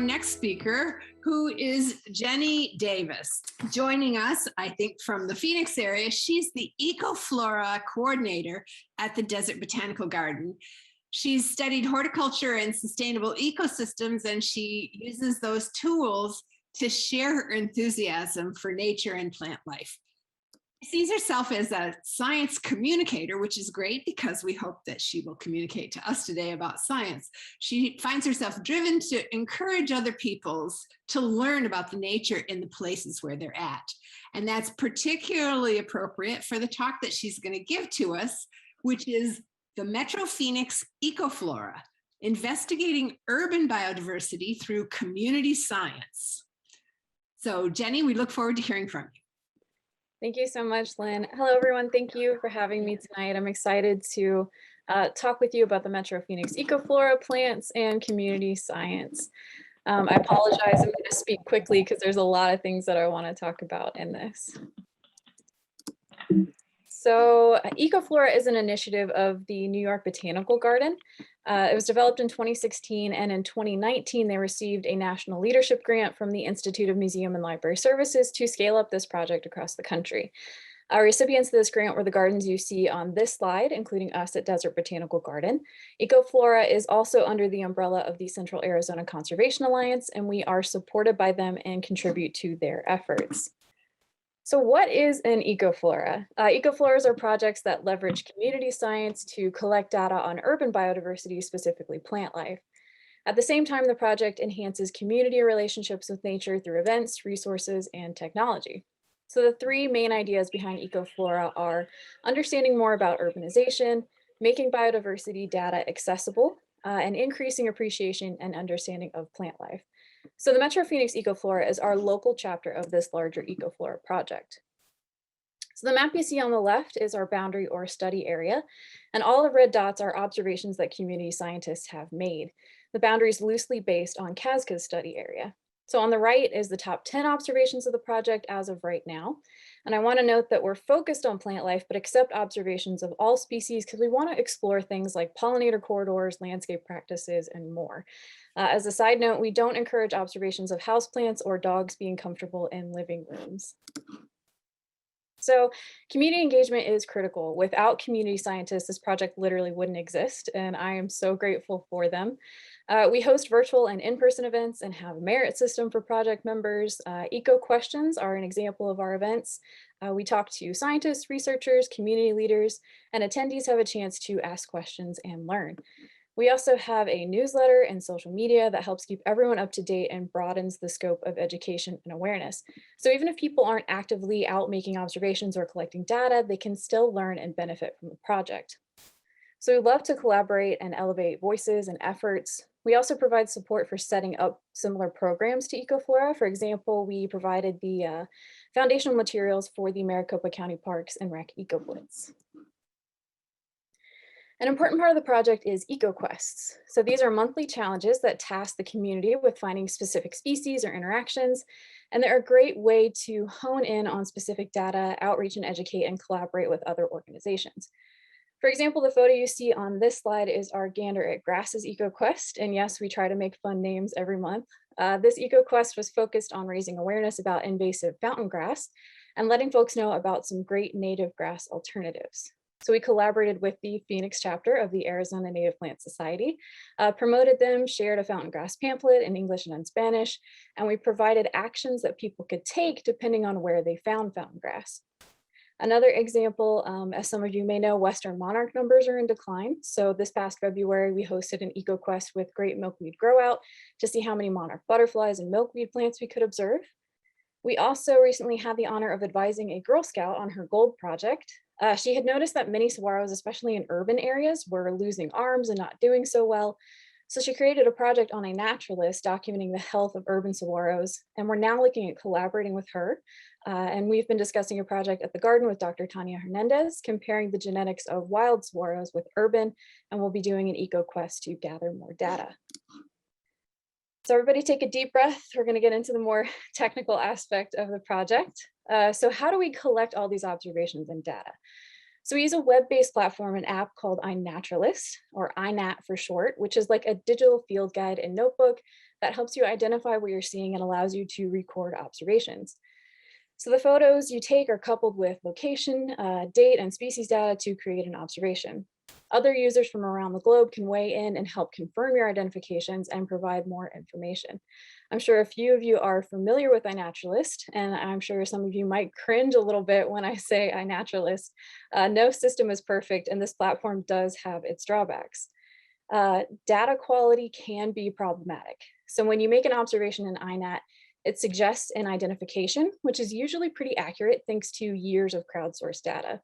next speaker, who is Jeny Davis, joining us, I think, from the Phoenix area. She's the EcoFlora coordinator at the Desert Botanical Garden. She's studied horticulture and sustainable ecosystems, and she uses those tools to share her enthusiasm for nature and plant life. She sees herself as a science communicator, which is great because we hope that she will communicate to us today about science. She finds herself driven to encourage other peoples to learn about the nature in the places where they're at. And that's particularly appropriate for the talk that she's going to give to us, which is the Metro Phoenix EcoFlora, investigating urban biodiversity through community science. So Jeny, we look forward to hearing from you. Thank you so much, Lynn. Hello, everyone. Thank you for having me tonight. I'm excited to talk with you about the Metro Phoenix EcoFlora plants and community science. I apologize, I'm going to speak quickly because there's a lot of things that I want to talk about in this. So EcoFlora is an initiative of the New York Botanical Garden. It was developed in 2016, and in 2019, they received a national leadership grant from the Institute of Museum and Library Services to scale up this project across the country. Our recipients of this grant were the gardens you see on this slide, including us at Desert Botanical Garden. EcoFlora is also under the umbrella of the Central Arizona Conservation Alliance, and we are supported by them and contribute to their efforts. So what is an EcoFlora? EcoFloras are projects that leverage community science to collect data on urban biodiversity, specifically plant life. At the same time, the project enhances community relationships with nature through events, resources, and technology. So the three main ideas behind EcoFlora are understanding more about urbanization, making biodiversity data accessible, and increasing appreciation and understanding of plant life. So the Metro Phoenix EcoFlora is our local chapter of this larger EcoFlora project. So the map you see on the left is our boundary or study area, and all the red dots are observations that community scientists have made. The boundary is loosely based on CASCA's study area. So on the right is the top 10 observations of the project as of right now. And I want to note that we're focused on plant life, but accept observations of all species because we want to explore things like pollinator corridors, landscape practices, and more. As a side note, we don't encourage observations of houseplants or dogs being comfortable in living rooms. So community engagement is critical. Without community scientists, this project literally wouldn't exist, and I am so grateful for them. We host virtual and in-person events and have a merit system for project members. Ecoquests are an example of our events. We talk to scientists, researchers, community leaders, and attendees have a chance to ask questions and learn. We also have a newsletter and social media that helps keep everyone up to date and broadens the scope of education and awareness. So even if people aren't actively out making observations or collecting data, they can still learn and benefit from the project. So we love to collaborate and elevate voices and efforts. We also provide support for setting up similar programs to EcoFlora. For example, we provided the foundational materials for the Maricopa County Parks and Rec Eco Blitz. An important part of the project is Ecoquests. So these are monthly challenges that task the community with finding specific species or interactions, and they're a great way to hone in on specific data, outreach and educate, and collaborate with other organizations. For example, the photo you see on this slide is our Gander at Grasses Ecoquest, and yes, we try to make fun names every month. This Ecoquest was focused on raising awareness about invasive fountain grass and letting folks know about some great native grass alternatives. So we collaborated with the Phoenix chapter of the Arizona Native Plant Society, promoted them, shared a fountain grass pamphlet in English and in Spanish, and we provided actions that people could take depending on where they found fountain grass. Another example, as some of you may know, Western monarch numbers are in decline. So this past February, we hosted an EcoQuest with great milkweed grow out to see how many monarch butterflies and milkweed plants we could observe. We also recently had the honor of advising a Girl Scout on her gold project. She had noticed that many saguaros, especially in urban areas, were losing arms and not doing so well. So she created a project on iNaturalist documenting the health of urban saguaros, and we're now looking at collaborating with her. And we've been discussing a project at the garden with Dr. Tanya Hernandez, comparing the genetics of wild saguaros with urban, and we'll be doing an EcoQuest to gather more data. So everybody take a deep breath. We're going to get into the more technical aspect of the project. So how do we collect all these observations and data? So we use a web-based platform, an app called iNaturalist, or iNat for short, which is like a digital field guide and notebook that helps you identify what you're seeing and allows you to record observations. So the photos you take are coupled with location, date, and species data to create an observation. Other users from around the globe can weigh in and help confirm your identifications and provide more information. I'm sure a few of you are familiar with iNaturalist, and I'm sure some of you might cringe a little bit when I say iNaturalist. No system is perfect, and this platform does have its drawbacks. Data quality can be problematic. So when you make an observation in iNat, it suggests an identification, which is usually pretty accurate thanks to years of crowdsourced data.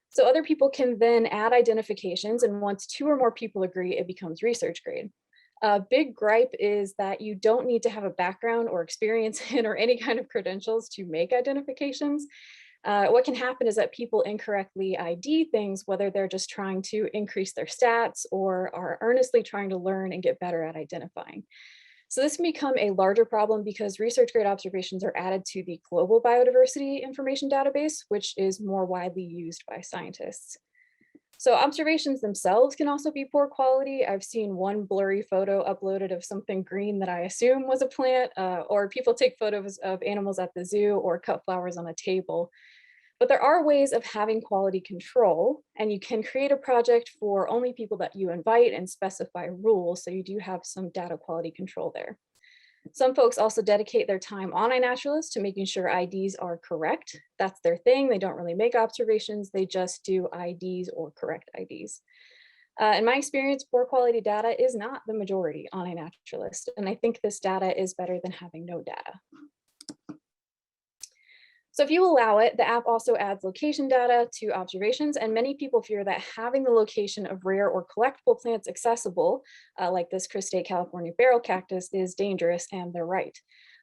So other people can then add identifications, and once 2 or more people agree, it becomes research grade. A big gripe is that you don't need to have a background or experience in or any kind of credentials to make identifications. What can happen is that people incorrectly ID things, whether they're just trying to increase their stats or are earnestly trying to learn and get better at identifying. So this can become a larger problem because research grade observations are added to the global biodiversity information database, which is more widely used by scientists. So observations themselves can also be poor quality. I've seen one blurry photo uploaded of something green that I assume was a plant, or people take photos of animals at the zoo or cut flowers on a table. But there are ways of having quality control, and you can create a project for only people that you invite and specify rules, so you do have some data quality control there. Some folks also dedicate their time on iNaturalist to making sure IDs are correct. That's their thing. They don't really make observations. They just do IDs or correct IDs. In my experience, poor quality data is not the majority on iNaturalist, and I think this data is better than having no data. So if you allow it, the app also adds location data to observations, and many people fear that having the location of rare or collectible plants accessible, like this Cristate California barrel cactus, is dangerous, and they're right.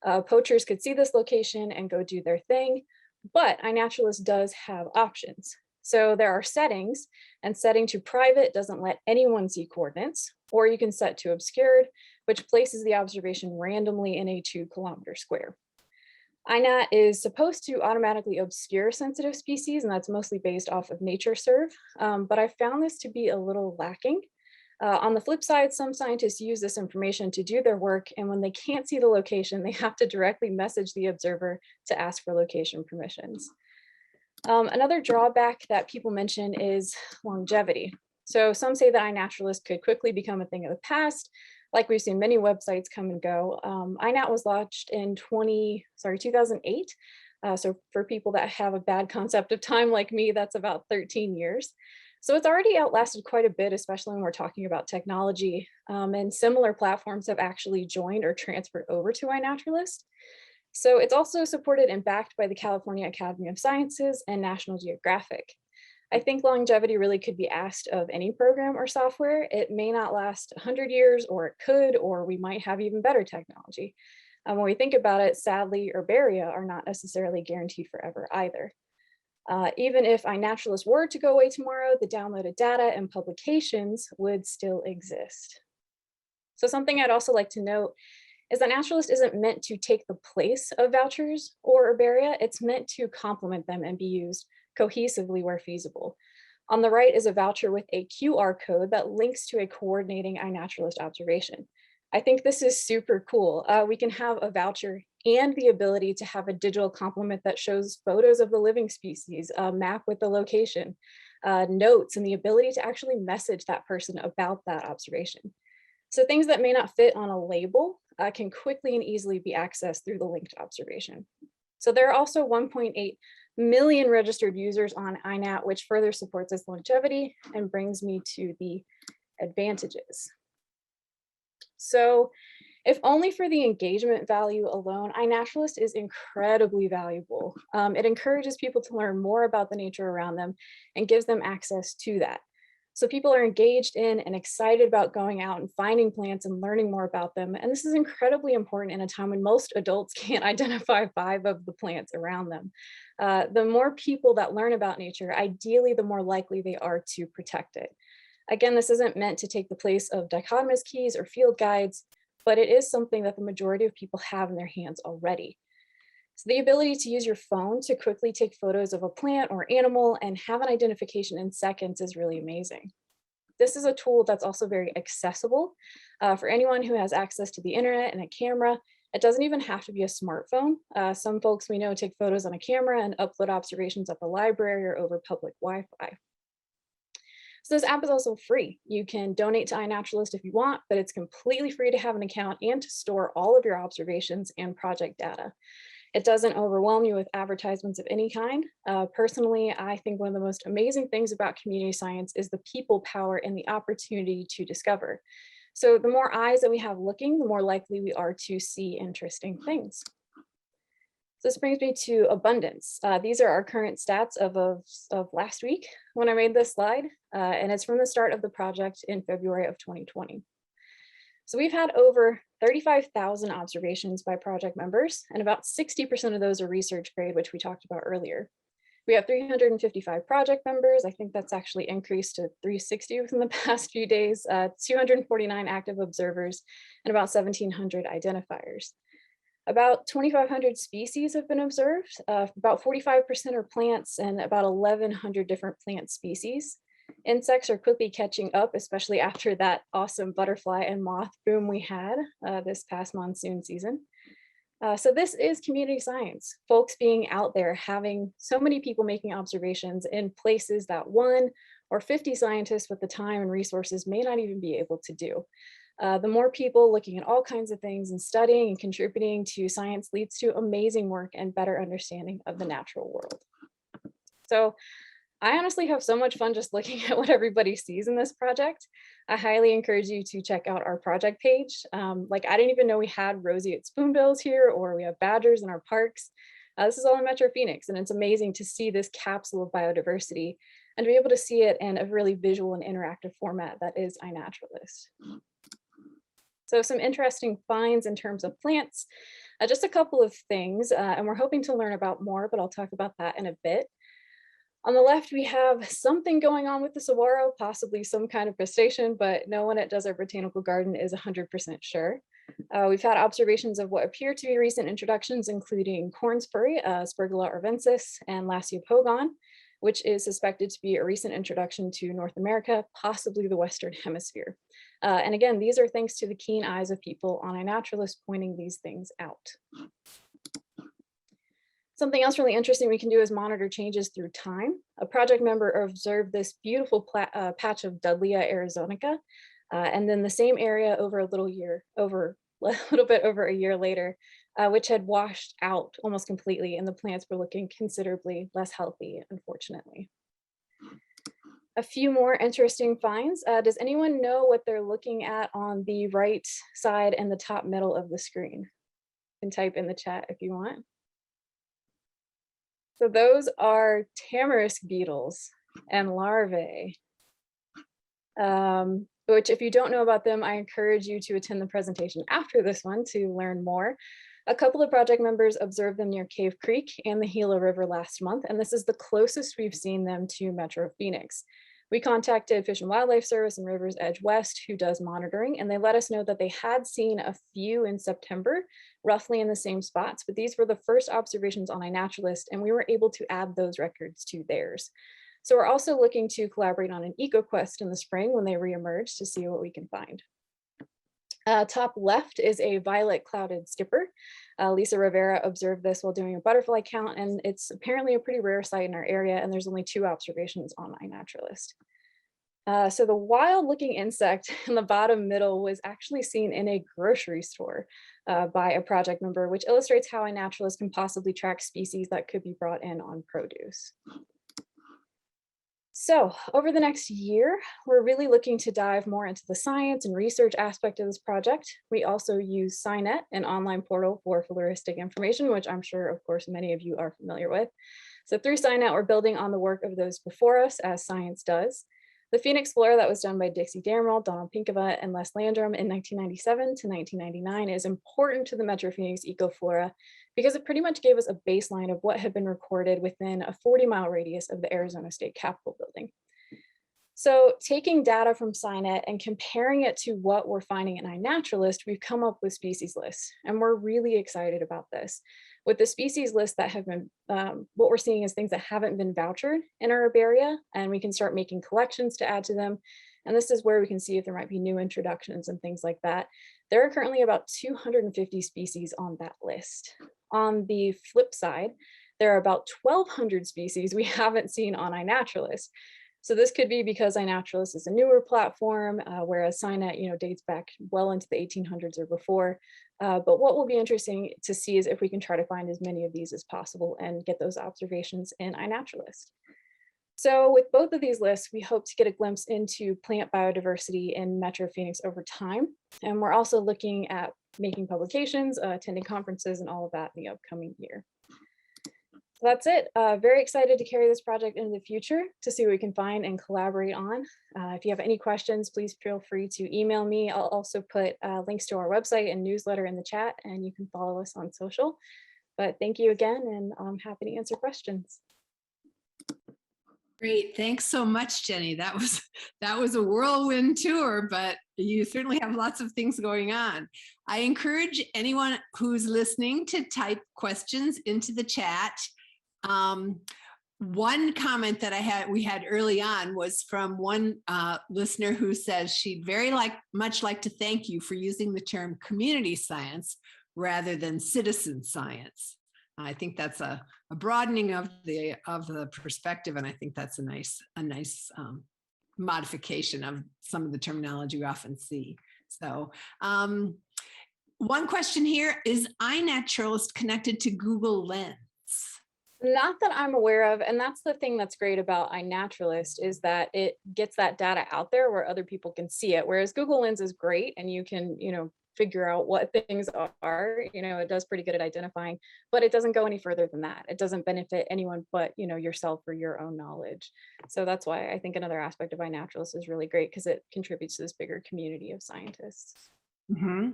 Poachers could see this location and go do their thing, but iNaturalist does have options. So there are settings, and setting to private doesn't let anyone see coordinates, or you can set to obscured, which places the observation randomly in a 2-kilometer square. iNat is supposed to automatically obscure sensitive species, and that's mostly based off of NatureServe, but I found this to be a little lacking. On the flip side, some scientists use this information to do their work, and when they can't see the location, they have to directly message the observer to ask for location permissions. Another drawback that people mention is longevity. So some say that iNaturalist could quickly become a thing of the past. Like we've seen many websites come and go. iNat was launched in 2008. So for people that have a bad concept of time like me, that's about 13 years. So it's already outlasted quite a bit, especially when we're talking about technology. And similar platforms have actually joined or transferred over to iNaturalist. So it's also supported and backed by the California Academy of Sciences and National Geographic. I think longevity really could be asked of any program or software. It may not last 100 years, or it could, or we might have even better technology. When we think about it, sadly, herbaria are not necessarily guaranteed forever either. Even if iNaturalist were to go away tomorrow, the downloaded data and publications would still exist. So something I'd also like to note is that iNaturalist isn't meant to take the place of vouchers or herbaria. It's meant to complement them and be used cohesively where feasible. On the right is a voucher with a QR code that links to a coordinating iNaturalist observation. I think this is super cool. We can have a voucher and the ability to have a digital complement that shows photos of the living species, a map with the location, notes, and the ability to actually message that person about that observation. So things that may not fit on a label can quickly and easily be accessed through the linked observation. So there are also 1.8 million registered users on iNat, which further supports its longevity and brings me to the advantages. So if only for the engagement value alone, iNaturalist is incredibly valuable. It encourages people to learn more about the nature around them and gives them access to that. So people are engaged in and excited about going out and finding plants and learning more about them. And this is incredibly important in a time when most adults can't identify 5 of the plants around them. The more people that learn about nature, ideally, the more likely they are to protect it. Again, this isn't meant to take the place of dichotomous keys or field guides, but it is something that the majority of people have in their hands already. So the ability to use your phone to quickly take photos of a plant or animal and have an identification in seconds is really amazing. This is a tool that's also very accessible for anyone who has access to the internet and a camera. It doesn't even have to be a smartphone. Some folks we know take photos on a camera and upload observations at the library or over public Wi-Fi. So this app is also free. You can donate to iNaturalist if you want, but it's completely free to have an account and to store all of your observations and project data. It doesn't overwhelm you with advertisements of any kind. Personally, I think one of the most amazing things about community science is the people power and the opportunity to discover. So the more eyes that we have looking, the more likely we are to see interesting things. So this brings me to abundance. These are our current stats of last week when I made this slide, and it's from the start of the project in February of 2020. So we've had over 35,000 observations by project members, and about 60% of those are research grade, which we talked about earlier. We have 355 project members. I think that's actually increased to 360 within the past few days, 249 active observers, and about 1,700 identifiers. About 2,500 species have been observed. About 45% are plants and about 1,100 different plant species. Insects are quickly catching up, especially after that awesome butterfly and moth boom we had this past monsoon season. So this is community science, folks being out there, having so many people making observations in places that 1 or 50 scientists with the time and resources may not even be able to do. The more people looking at all kinds of things and studying and contributing to science leads to amazing work and better understanding of the natural world. So I honestly have so much fun just looking at what everybody sees in this project. I highly encourage you to check out our project page. Like I didn't even know we had roseate spoonbills here, or we have badgers in our parks. This is all in Metro Phoenix, and it's amazing to see this capsule of biodiversity and to be able to see it in a really visual and interactive format that is iNaturalist. So some interesting finds in terms of plants, just a couple of things, and we're hoping to learn about more, but I'll talk about that in a bit. On the left, we have something going on with the saguaro, possibly some kind of crustacean, but no one at Desert Botanical Garden is 100% sure. We've had observations of what appear to be recent introductions, including corn spurry, Spergilla arvensis, and Lasiophogon, which is suspected to be a recent introduction to North America, possibly the Western Hemisphere. And again, these are thanks to the keen eyes of people on iNaturalist pointing these things out. Something else really interesting we can do is monitor changes through time. A project member observed this beautiful patch of Dudleya arizonica, and then the same area over a little bit over a year later, which had washed out almost completely, and the plants were looking considerably less healthy, unfortunately. A few more interesting finds. Does anyone know what they're looking at on the right side and the top middle of the screen? You can type in the chat if you want. So those are tamarisk beetles and larvae, which if you don't know about them, I encourage you to attend the presentation after this one to learn more. A couple of project members observed them near Cave Creek and the Gila River last month, and this is the closest we've seen them to Metro Phoenix. We contacted Fish and Wildlife Service and Rivers Edge West, who does monitoring, and they let us know that they had seen a few in September, roughly in the same spots, but these were the first observations on iNaturalist, and we were able to add those records to theirs. So we're also looking to collaborate on an Ecoquest in the spring when they reemerge to see what we can find. Top left is a violet clouded skipper. Lisa Rivera observed this while doing a butterfly count, and it's apparently a pretty rare sight in our area, and there's only 2 observations on iNaturalist. So the wild looking insect in the bottom middle was actually seen in a grocery store by a project member, which illustrates how iNaturalist can possibly track species that could be brought in on produce. So over the next year, we're really looking to dive more into the science and research aspect of this project. We also use SEINet, an online portal for floristic information, which I'm sure, of course, many of you are familiar with. So through SEINet, we're building on the work of those before us, as science does. The Phoenix Flora that was done by Dixie Damerel, Donald Pinkava, and Les Landrum in 1997 to 1999 is important to the Metro Phoenix EcoFlora because it pretty much gave us a baseline of what had been recorded within a 40-mile radius of the Arizona State Capitol building. So taking data from SEINet and comparing it to what we're finding in iNaturalist, we've come up with species lists, and we're really excited about this. With the species list that have been, what we're seeing is things that haven't been vouchered in our area, and we can start making collections to add to them. And this is where we can see if there might be new introductions and things like that. There are currently about 250 species on that list. On the flip side, there are about 1,200 species we haven't seen on iNaturalist. So this could be because iNaturalist is a newer platform, whereas SEINet, dates back well into the 1800s or before. But what will be interesting to see is if we can try to find as many of these as possible and get those observations in iNaturalist. So with both of these lists, we hope to get a glimpse into plant biodiversity in Metro Phoenix over time. And we're also looking at making publications, attending conferences, and all of that in the upcoming year. So that's it. Very excited to carry this project into the future to see what we can find and collaborate on. If you have any questions, please feel free to email me. I'll also put links to our website and newsletter in the chat, and you can follow us on social. But thank you again, and I'm happy to answer questions. Great, thanks so much, Jenny. That was a whirlwind tour, but you certainly have lots of things going on. I encourage anyone who's listening to type questions into the chat. One comment that we had early on was from one listener who says she'd very much like to thank you for using the term community science rather than citizen science. I think that's a broadening of the perspective, and I think that's a nice modification of some of the terminology we often see. So one question here, is iNaturalist connected to Google Lens? Not that I'm aware of, and that's the thing that's great about iNaturalist is that it gets that data out there where other people can see it, whereas Google Lens is great and you can, figure out what things are, it does pretty good at identifying, but it doesn't go any further than that. It doesn't benefit anyone but, yourself or your own knowledge. So that's why I think another aspect of iNaturalist is really great because it contributes to this bigger community of scientists. Mm-hmm.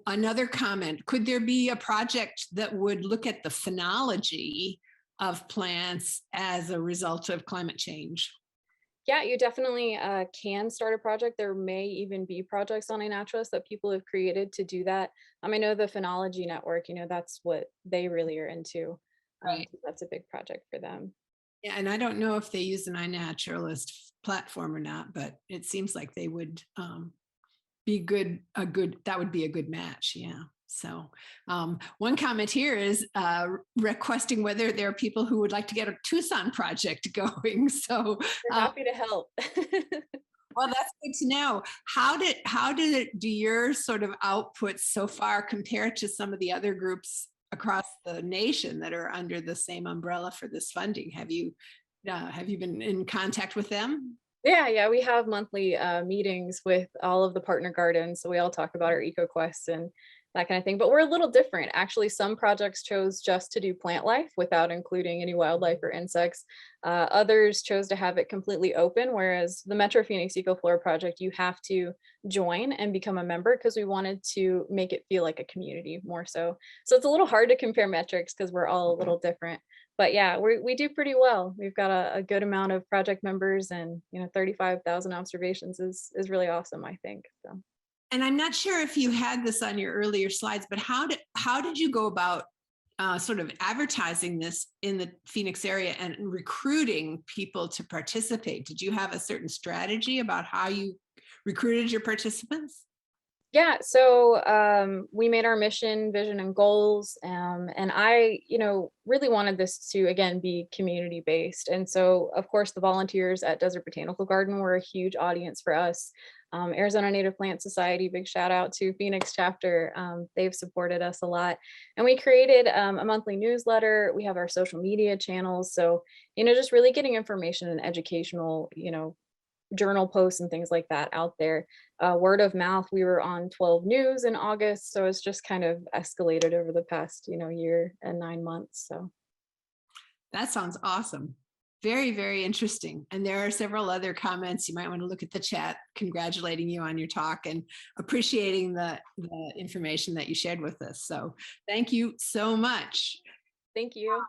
Another comment, could there be a project that would look at the phenology of plants as a result of climate change? Yeah, you definitely can start a project. There may even be projects on iNaturalist that people have created to do that. I know the Phenology Network, that's what they really are into. Right. So that's a big project for them. Yeah, and I don't know if they use an iNaturalist platform or not, but it seems like they would be that would be a good match. Yeah. So one comment here is requesting whether there are people who would like to get a Tucson project going. So we're happy to help. Well, that's good to know. How do your sort of outputs so far compare to some of the other groups across the nation that are under the same umbrella for this funding? Have you been in contact with them? Yeah, we have monthly meetings with all of the partner gardens. So we all talk about our Ecoquests and that kind of thing. But we're a little different. Actually, some projects chose just to do plant life without including any wildlife or insects. Others chose to have it completely open, whereas the Metro Phoenix EcoFlora project, you have to join and become a member because we wanted to make it feel like a community more so. So it's a little hard to compare metrics because we're all a little different. But yeah, we do pretty well. We've got a good amount of project members, and 35,000 observations is really awesome, I think. So. And I'm not sure if you had this on your earlier slides, but how did you go about sort of advertising this in the Phoenix area and recruiting people to participate? Did you have a certain strategy about how you recruited your participants? Yeah, so we made our mission, vision, and goals, and I, really wanted this to, again, be community-based. And so, of course, the volunteers at Desert Botanical Garden were a huge audience for us. Arizona Native Plant Society, big shout out to Phoenix chapter. They've supported us a lot. And we created a monthly newsletter. We have our social media channels. So, just really getting information and educational, journal posts and things like that out there. Word of mouth, we were on 12 News in August, so it's just kind of escalated over the past year and 9 months. So that sounds awesome. Very, very interesting. And there are several other comments. You might want to look at the chat congratulating you on your talk and appreciating the information that you shared with us. So thank you so much. Thank you.